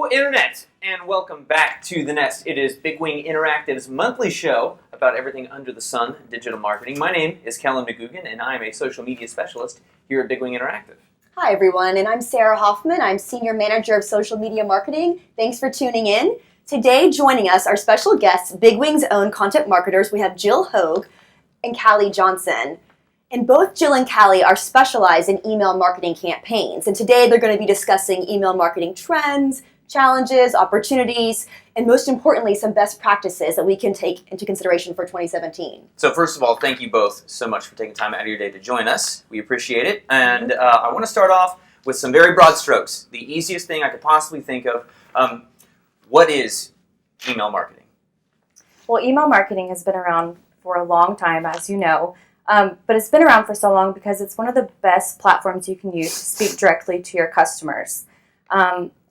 Hello, Internet, and welcome back to The Nest. It is Big Wing Interactive's monthly show about everything under the sun in digital marketing. My name is Kellen McGugan, and I am a social media specialist here at Big Wing Interactive. Hi, everyone, and I'm Sarah Hoffman. I'm Senior Manager of Social Media Marketing. Thanks for tuning in. Today, joining us are special guests, Big Wing's own content marketers. We have Jill Hogue and Callie Johnson. And both Jill and Callie are specialized in email marketing campaigns. And today they're going to be discussing email marketing trends, challenges, opportunities, and most importantly, some best practices that we can take into consideration for 2017. So first of all, thank you both so much for taking time out of your day to join us. We appreciate it. And I want to start off with some very broad strokes. The easiest thing I could possibly think of. What is email marketing? Well, email marketing has been around for a long time, as you know. But it's been around for so long because it's one of the best platforms you can use to speak directly to your customers.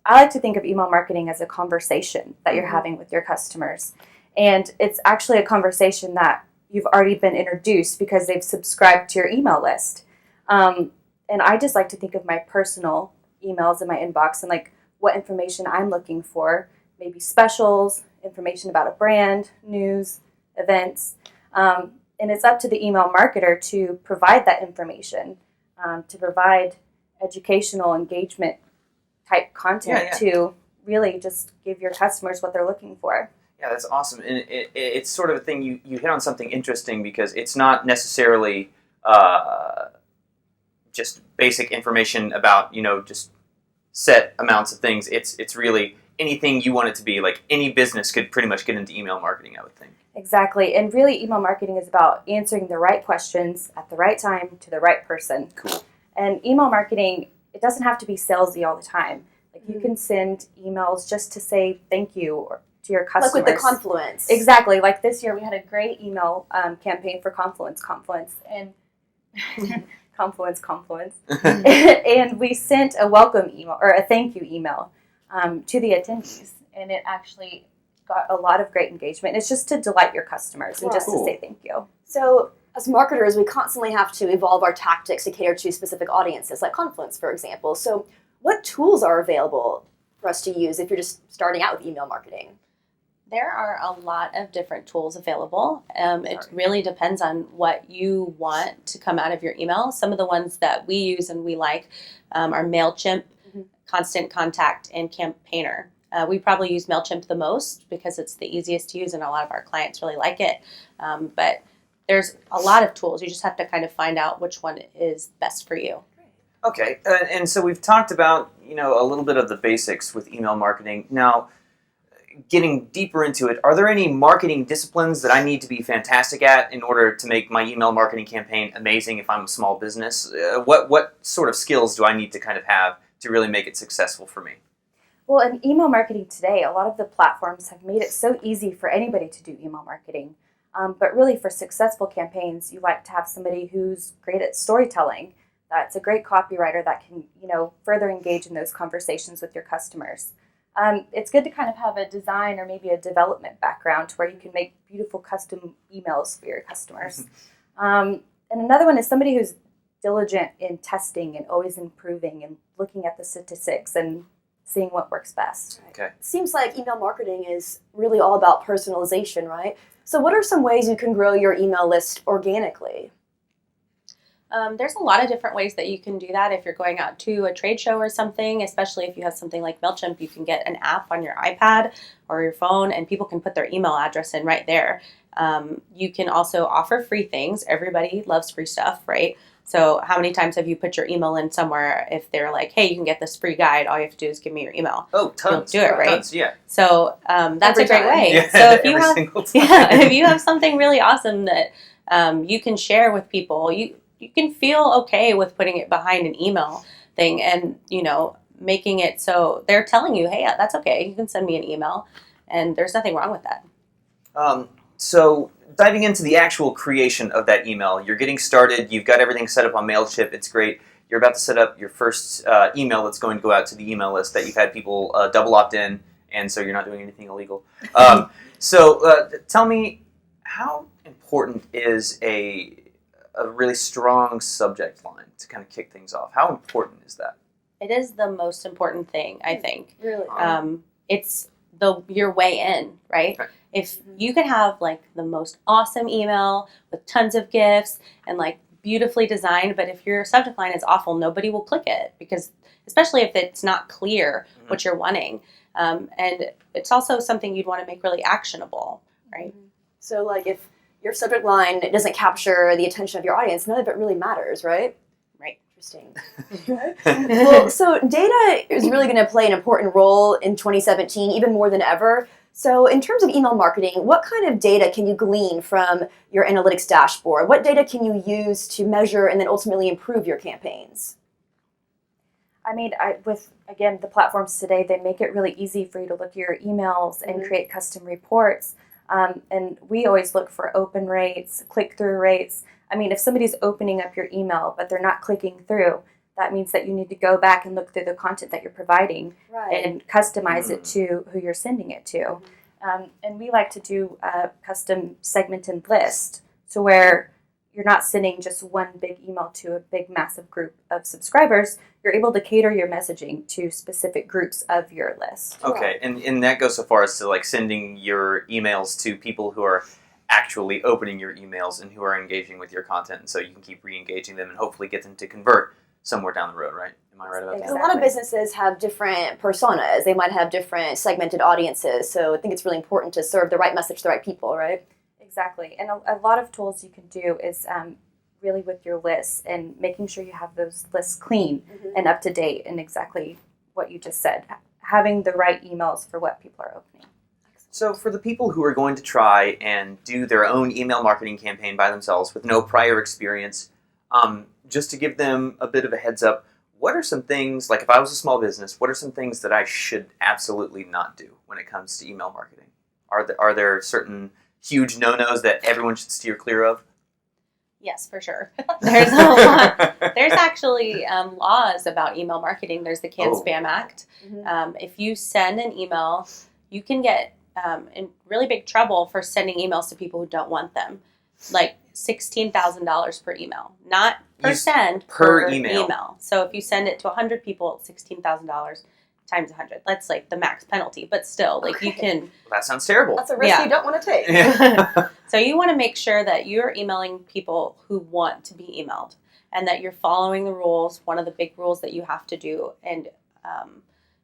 I like to think of email marketing as a conversation that you're having with your customers. And it's actually a conversation that you've already been introduced because they've subscribed to your email list. And I just like to think of my personal emails in my inbox and like what information I'm looking for, maybe specials, information about a brand, news, events. And it's up to the email marketer to provide that information, to provide educational engagement type content to really just give your customers what they're looking for. Yeah, that's awesome. And it's sort of a thing, you hit on something interesting because it's not necessarily just basic information about, just set amounts of things. It's really anything you want it to be. Like any business could pretty much get into email marketing, I would think. Exactly. And really, email marketing is about answering the right questions at the right time to the right person. Cool. And email marketing, it doesn't have to be salesy all the time. Like you can send emails just to say thank you to your customers. Like with the Confluence. Exactly. Like this year, we had a great email campaign for Confluence, and Confluence. And we sent a welcome email or a thank you email to the attendees, and it actually got a lot of great engagement. It's just to delight your customers and just to say thank you. So as marketers, we constantly have to evolve our tactics to cater to specific audiences, like Confluence, for example. So what tools are available for us to use if you're just starting out with email marketing? There are a lot of different tools available. It really depends on what you want to come out of your email. Some of the ones that we use and we like are MailChimp, Constant Contact, and Campaigner. We probably use MailChimp the most because it's the easiest to use and a lot of our clients really like it. But there's a lot of tools. You just have to kind of find out which one is best for you. Okay, and so we've talked about, a little bit of the basics with email marketing. Now, getting deeper into it, are there any marketing disciplines that I need to be fantastic at in order to make my email marketing campaign amazing if I'm a small business? What sort of skills do I need to kind of have to really make it successful for me? Well, in email marketing today, a lot of the platforms have made it so easy for anybody to do email marketing. But really, for successful campaigns, you like to have somebody who's great at storytelling, that's a great copywriter that can, further engage in those conversations with your customers. It's good to kind of have a design or maybe a development background where you can make beautiful custom emails for your customers. And another one is somebody who's diligent in testing and always improving and looking at the statistics and seeing what works best. Okay. It seems like email marketing is really all about personalization, right? So what are some ways you can grow your email list organically? There's a lot of different ways that you can do that. If you're going out to a trade show or something, especially if you have something like MailChimp, you can get an app on your iPad or your phone and people can put their email address in right there. You can also offer free things. Everybody loves free stuff, right? So how many times have you put your email in somewhere if they're like, hey, you can get this free guide, all you have to do is give me your email. Oh, tons. You'll do it, right? Tons, yeah. So that's Every a great time. way. Yeah, So if you have, single time. if you have something really awesome that you can share with people, you can feel okay with putting it behind an email thing and, making it so they're telling you, hey, that's okay. You can send me an email and there's nothing wrong with that. So diving into the actual creation of that email, you're getting started, you've got everything set up on MailChimp, it's great. You're about to set up your first email that's going to go out to the email list that you've had people double opt in, and so you're not doing anything illegal. So tell me, how important is a really strong subject line to kind of kick things off? How important is that? It is the most important thing, I think. Really? It's your way in, right? Right. If you can have like the most awesome email with tons of gifts and like beautifully designed, but if your subject line is awful, nobody will click it, because especially if it's not clear what you're wanting. And it's also something you'd want to make really actionable, right? So, like, if your subject line doesn't capture the attention of your audience, none of it really matters, right? Right. Interesting. Well, so data is really going to play an important role in 2017, even more than ever. So, in terms of email marketing, what kind of data can you glean from your analytics dashboard? What data can you use to measure and then ultimately improve your campaigns? I mean, with, again, the platforms today, they make it really easy for you to look at your emails and create custom reports. And we always look for open rates, click-through rates. I mean, if somebody's opening up your email, but they're not clicking through, that means that you need to go back and look through the content that you're providing and customize it to who you're sending it to. And we like to do a custom segmented list, so where you're not sending just one big email to a big massive group of subscribers. You're able to cater your messaging to specific groups of your list. Okay, and that goes so far as to like sending your emails to people who are actually opening your emails and who are engaging with your content, and so you can keep re-engaging them and hopefully get them to convert somewhere down the road, right? Am I right about A lot of businesses have different personas. They might have different segmented audiences. So I think it's really important to serve the right message to the right people, right? Exactly. And a lot of tools you can do is really with your lists and making sure you have those lists clean and up to date and exactly what you just said. Having the right emails for what people are opening. So for the people who are going to try and do their own email marketing campaign by themselves with no prior experience, just to give them a bit of a heads up, what are some things, like if I was a small business, what are some things that I should absolutely not do when it comes to email marketing? Are there certain huge no-nos that everyone should steer clear of? Yes, for sure. There's a lot. There's actually laws about email marketing. There's the Can-Spam Act. If you send an email, you can get in really big trouble for sending emails to people who don't want them. Like $16,000 per email. Not per send, per email. So if you send it to 100 people, it's $16,000 times 100. That's like the max penalty. But still, like you can... Well, that sounds terrible. That's a risk you don't want to take. Yeah. So you want to make sure that you're emailing people who want to be emailed and that you're following the rules. One of the big rules that you have to do, and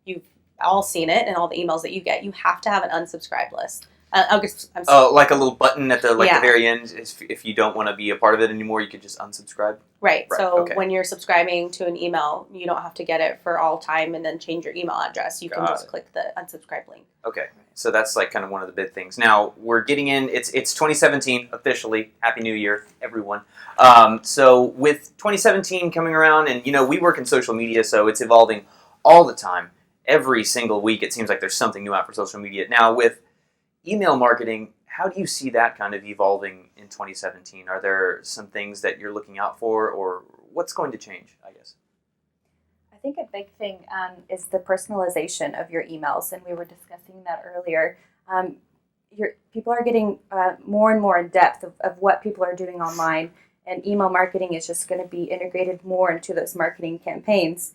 you've all seen it in all the emails that you get, you have to have an unsubscribe list. I'm sorry. Oh, like a little button at the the very end. If you don't want to be a part of it anymore, you could just unsubscribe. Right. So when you're subscribing to an email, you don't have to get it for all time and then change your email address. You can just click the unsubscribe link. Okay. So that's like kind of one of the big things. Now we're getting in. It's 2017 officially. Happy New Year, everyone. So with 2017 coming around, and we work in social media, so it's evolving all the time. Every single week, it seems like there's something new out for social media. Now with email marketing, how do you see that kind of evolving in 2017? Are there some things that you're looking out for, or what's going to change, I guess? I think a big thing is the personalization of your emails, and we were discussing that earlier. People are getting more and more in depth of what people are doing online, and email marketing is just going to be integrated more into those marketing campaigns,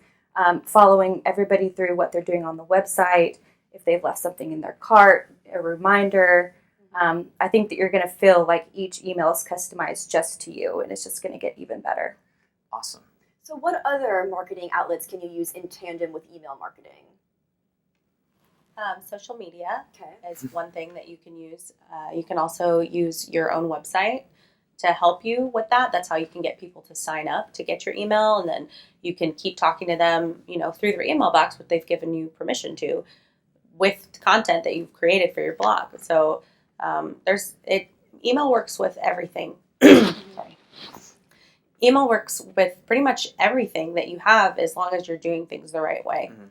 following everybody through what they're doing on the website, if they've left something in their cart, a reminder. I think that you're going to feel like each email is customized just to you, and it's just going to get even better. Awesome. So what other marketing outlets can you use in tandem with email marketing? Social media is one thing that you can use. You can also use your own website to help you with that. That's how you can get people to sign up to get your email, and then you can keep talking to them, through their email box, what they've given you permission to, with content that you've created for your blog. So email works with everything. Sorry. Email works with pretty much everything that you have, as long as you're doing things the right way. Mm-hmm.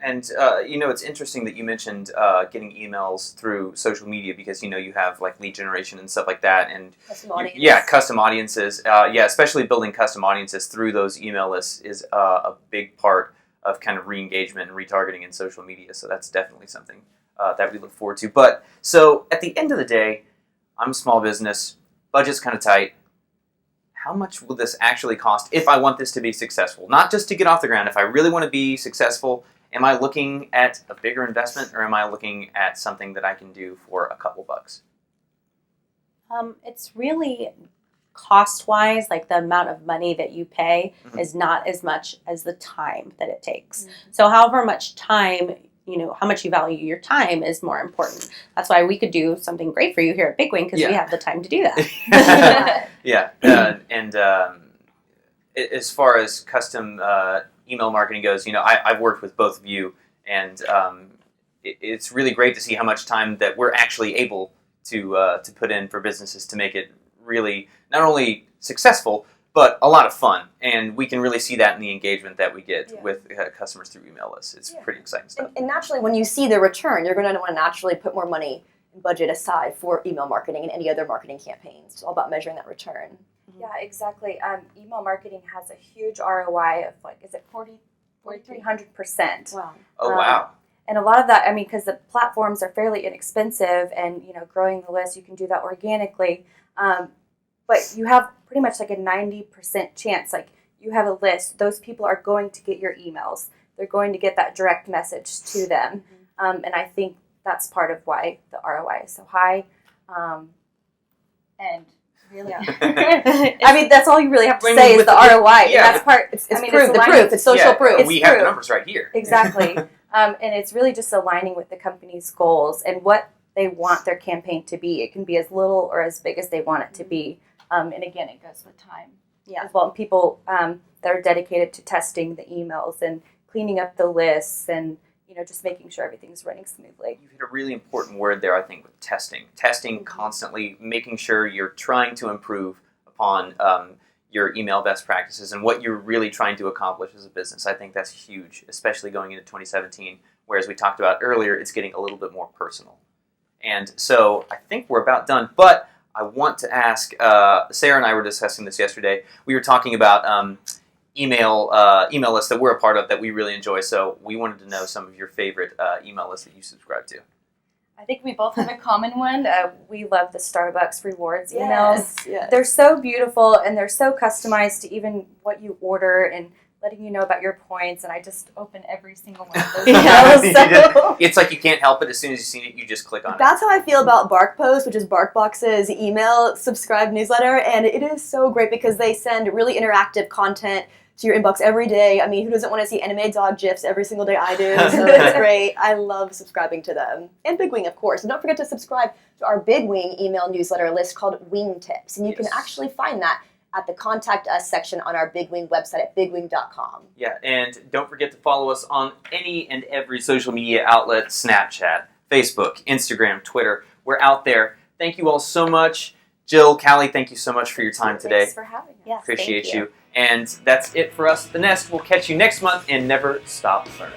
And, it's interesting that you mentioned getting emails through social media, because, you have like lead generation and stuff like that. And custom audiences. Yeah, custom audiences. Especially building custom audiences through those email lists is a big part of kind of re-engagement and retargeting in social media. So that's definitely something that we look forward to. But so at the end of the day, I'm a small business, budget's kind of tight. how much will this actually cost if I want this to be successful? Not just to get off the ground. If I really want to be successful, am I looking at a bigger investment, or am I looking at something that I can do for a couple bucks? It's really cost-wise, like the amount of money that you pay Mhm. is not as much as the time that it takes. So however much time, how much you value your time is more important. That's why we could do something great for you here at Big Wing, because we Yeah. have the time to do that. Yeah, as far as custom email marketing goes, I've worked with both of you, and it's really great to see how much time that we're actually able to put in for businesses to make it really not only successful, but a lot of fun. And we can really see that in the engagement that we get with customers through email lists. It's pretty exciting stuff. And naturally, when you see the return, you're going to want to naturally put more money and budget aside for email marketing and any other marketing campaigns. It's all about measuring that return. Yeah, exactly. Email marketing has a huge ROI of is it 4,300%? Wow. Oh, wow. And a lot of that, because the platforms are fairly inexpensive, and growing the list, you can do that organically. But you have pretty much like a 90% chance. Like, you have a list; those people are going to get your emails. They're going to get that direct message to them, and I think that's part of why the ROI is so high. And really, that's all you really have to say is the ROI. Yeah, and that's part. It's proof. The proof. It's social proof. We have the numbers right here. Exactly. And it's really just aligning with the company's goals and what they want their campaign to be. It can be as little or as big as they want it to be. And again, it goes with time as well. And people that are dedicated to testing the emails and cleaning up the lists and just making sure everything's running smoothly. You hit a really important word there, I think, with testing. Testing constantly, making sure you're trying to improve upon your email best practices and what you're really trying to accomplish as a business. I think that's huge, especially going into 2017, where, as we talked about earlier, it's getting a little bit more personal. And so I think we're about done, but I want to ask, Sarah and I were discussing this yesterday. We were talking about email lists that we're a part of that we really enjoy, so we wanted to know some of your favorite email lists that you subscribe to. I think we both have a common one. We love the Starbucks rewards emails. Yes. They're so beautiful, and they're so customized to even what you order and letting you know about your points. And I just open every single one of those emails. So. It's like you can't help it. As soon as you see it, you just click on it. That's how I feel about BarkPost, which is BarkBox's email subscribe newsletter. And it is so great because they send really interactive content to your inbox every day. Who doesn't want to see anime dog GIFs every single day? I do, so it's great. I love subscribing to them. And Big Wing, of course. And don't forget to subscribe to our Big Wing email newsletter list called Wing Tips. And you can actually find that at the Contact Us section on our Big Wing website at bigwing.com. Yeah, and don't forget to follow us on any and every social media outlet, Snapchat, Facebook, Instagram, Twitter. We're out there. Thank you all so much. Jill, Callie, thank you so much for your time today. Thanks for having us. Yes, Appreciate thank you. you. And that's it for us at The Nest. We'll catch you next month, and never stop learning.